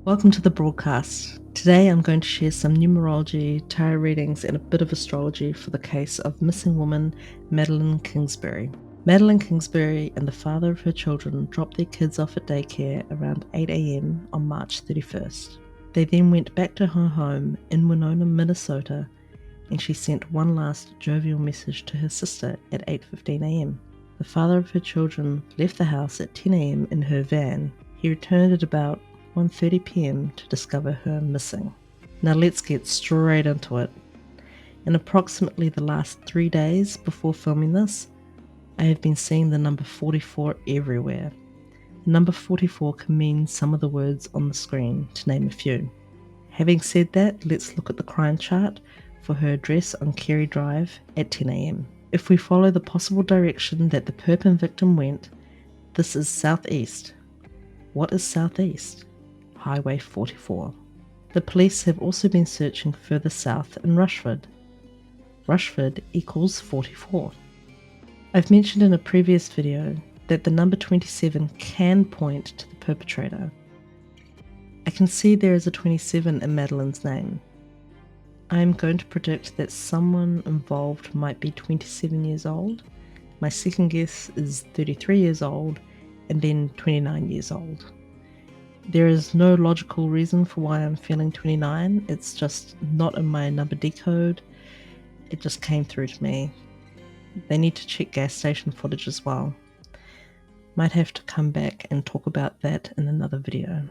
Welcome to the broadcast. Today I'm going to share some numerology, tarot readings, and a bit of astrology for the case of missing woman Madeline Kingsbury. Madeline Kingsbury and the father of her children dropped their kids off at daycare around 8 a.m. on March 31st. They then went back to her home in Winona, Minnesota, and she sent one last jovial message to her sister at 8:15 a.m. The father of her children left the house at 10 a.m. in her van. He returned at about 1:30 p.m. to discover her missing. Now let's get straight into it. In approximately the last 3 days before filming this, I have been seeing the number 44 everywhere. The number 44 can mean some of the words on the screen, to name a few. Having said that, let's look at the crime chart for her address on Kerry Drive at 10 a.m. If we follow the possible direction that the perp and victim went, this is southeast. What is southeast? Highway 44. The police have also been searching further south in Rushford. Rushford equals 44. I've mentioned in a previous video that the number 27 can point to the perpetrator. I can see there is a 27 in Madeline's name. I am going to predict that someone involved might be 27 years old. My second guess is 33 years old and then 29 years old. There is no logical reason for why I'm feeling 29. It's just not in my number decode. It just came through to me. They need to check gas station footage as well. Might have to come back and talk about that in another video.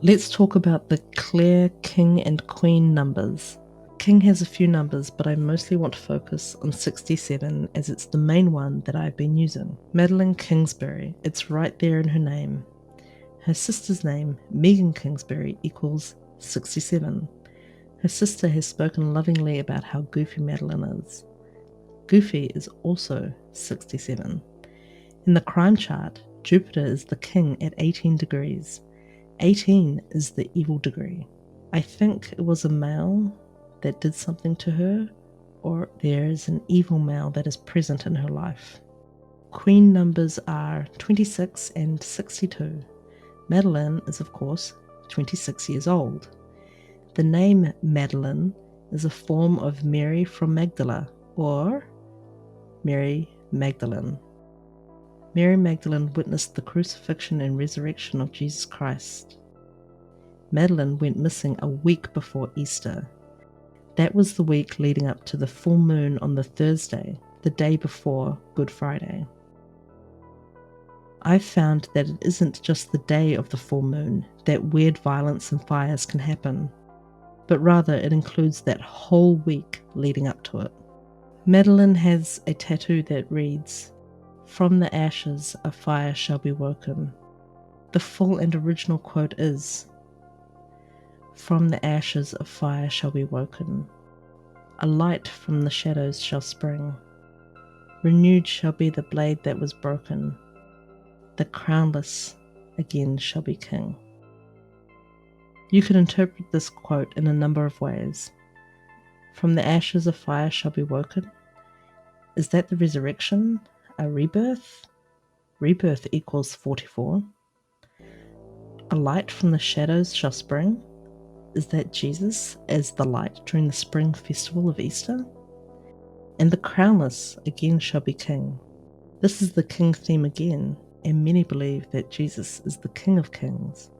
Let's talk about the Claire, King and Queen numbers. King has a few numbers, but I mostly want to focus on 67 as it's the main one that I've been using. Madeline Kingsbury, it's right there in her name. Her sister's name, Megan Kingsbury, equals 67. Her sister has spoken lovingly about how goofy Madeline is. Goofy is also 67. In the crime chart, Jupiter is the king at 18 degrees. 18 is the evil degree. I think it was a male that did something to her, or there is an evil male that is present in her life. Queen numbers are 26 and 62. Madeline is, of course, 26 years old. The name Madeline is a form of Mary from Magdala, or Mary Magdalene. Mary Magdalene witnessed the crucifixion and resurrection of Jesus Christ. Madeline went missing a week before Easter. That was the week leading up to the full moon on the Thursday, the day before Good Friday. I've found that it isn't just the day of the full moon that weird violence and fires can happen, but rather it includes that whole week leading up to it. Madeline has a tattoo that reads, "From the ashes a fire shall be woken." The full and original quote is, "From the ashes a fire shall be woken. A light from the shadows shall spring. Renewed shall be the blade that was broken. The crownless again shall be king." You can interpret this quote in a number of ways. From the ashes a fire shall be woken. Is that the resurrection? A rebirth? Rebirth equals 44. A light from the shadows shall spring. Is that Jesus as the light during the spring festival of Easter? And the crownless again shall be king. This is the king theme again, and many believe that Jesus is the King of Kings.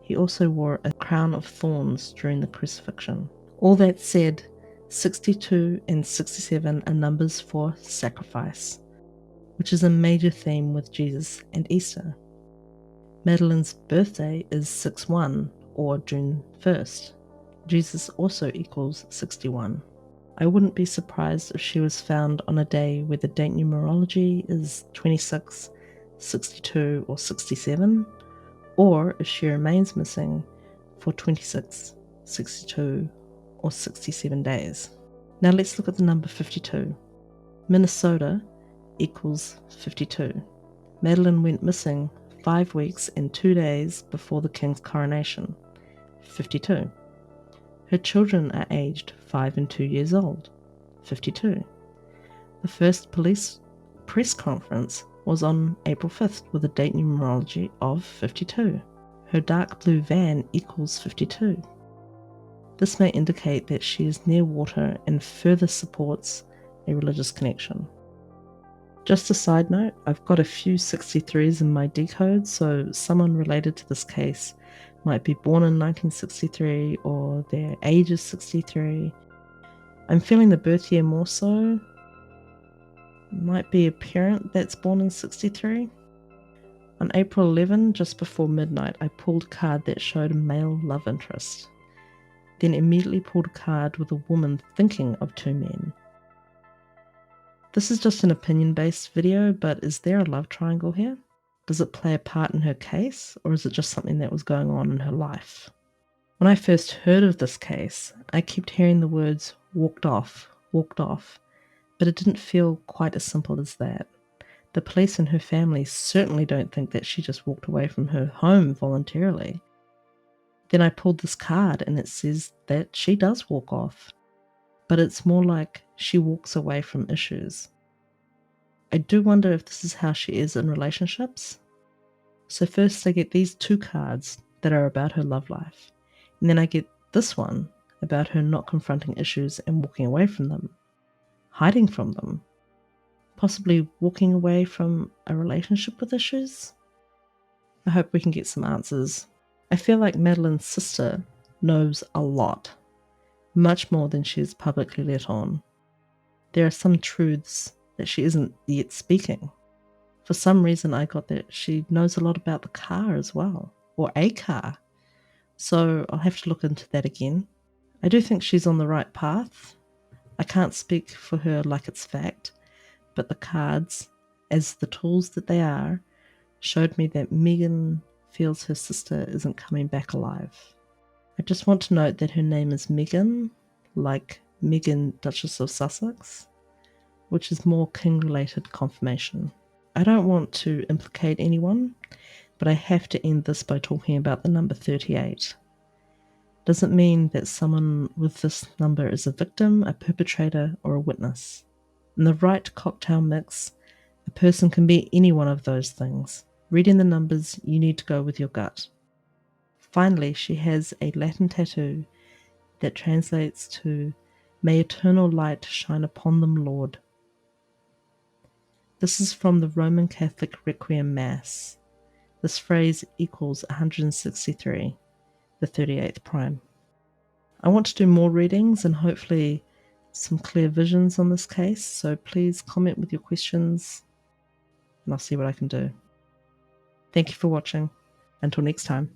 He also wore a crown of thorns during the crucifixion. All that said, 62 and 67 are numbers for sacrifice, which is a major theme with Jesus and Easter. Madeline's birthday is 6/1, or June 1st. Jesus also equals 61. I wouldn't be surprised if she was found on a day where the date numerology is 26, 62, or 67, or if she remains missing for 26, 62, or 67 days. Now let's look at the number 52. Minnesota equals 52. Madeline went missing 5 weeks and 2 days before the king's coronation. 52. Her children are aged 5 and 2 years old. 52. The first police press conference was on April 5th with a date numerology of 52. her dark blue van equals 52. This may indicate that she is near water and further supports a religious connection. Just a side note, I've got a few 63s in my decode, so someone related to this case might be born in 1963 or their age is 63. I'm feeling the birth year more so. Might be a parent that's born in 63. On April 11, just before midnight, I pulled a card that showed a male love interest. Then immediately pulled a card with a woman thinking of two men. This is just an opinion-based video, but is there a love triangle here? Does it play a part in her case, or is it just something that was going on in her life? When I first heard of this case, I kept hearing the words walked off, but it didn't feel quite as simple as that. The police and her family certainly don't think that she just walked away from her home voluntarily. Then I pulled this card and it says that she does walk off, but it's more like she walks away from issues. I do wonder if this is how she is in relationships. So first I get these two cards that are about her love life, and then I get this one about her not confronting issues and walking away from them, hiding from them, possibly walking away from a relationship with issues. I hope we can get some answers. I feel like Madeline's sister knows a lot, much more than she is publicly let on. There are some truths that she isn't yet speaking. For some reason I got that she knows a lot about the car as well, or a car. So I'll have to look into that again. I do think she's on the right path. I can't speak for her like it's fact, but the cards, as the tools that they are, showed me that Megan feels her sister isn't coming back alive. I just want to note that her name is Megan, like Megan, Duchess of Sussex, which is more king-related confirmation. I don't want to implicate anyone, but I have to end this by talking about the number 38. Does it mean that someone with this number is a victim, a perpetrator, or a witness? In the right cocktail mix, a person can be any one of those things. Reading the numbers, you need to go with your gut. Finally, she has a Latin tattoo that translates to, "May eternal light shine upon them, Lord." This is from the Roman Catholic Requiem Mass. This phrase equals 163, the 38th prime. I want to do more readings and hopefully some clear visions on this case, so please comment with your questions and I'll see what I can do. Thank you for watching. Until next time.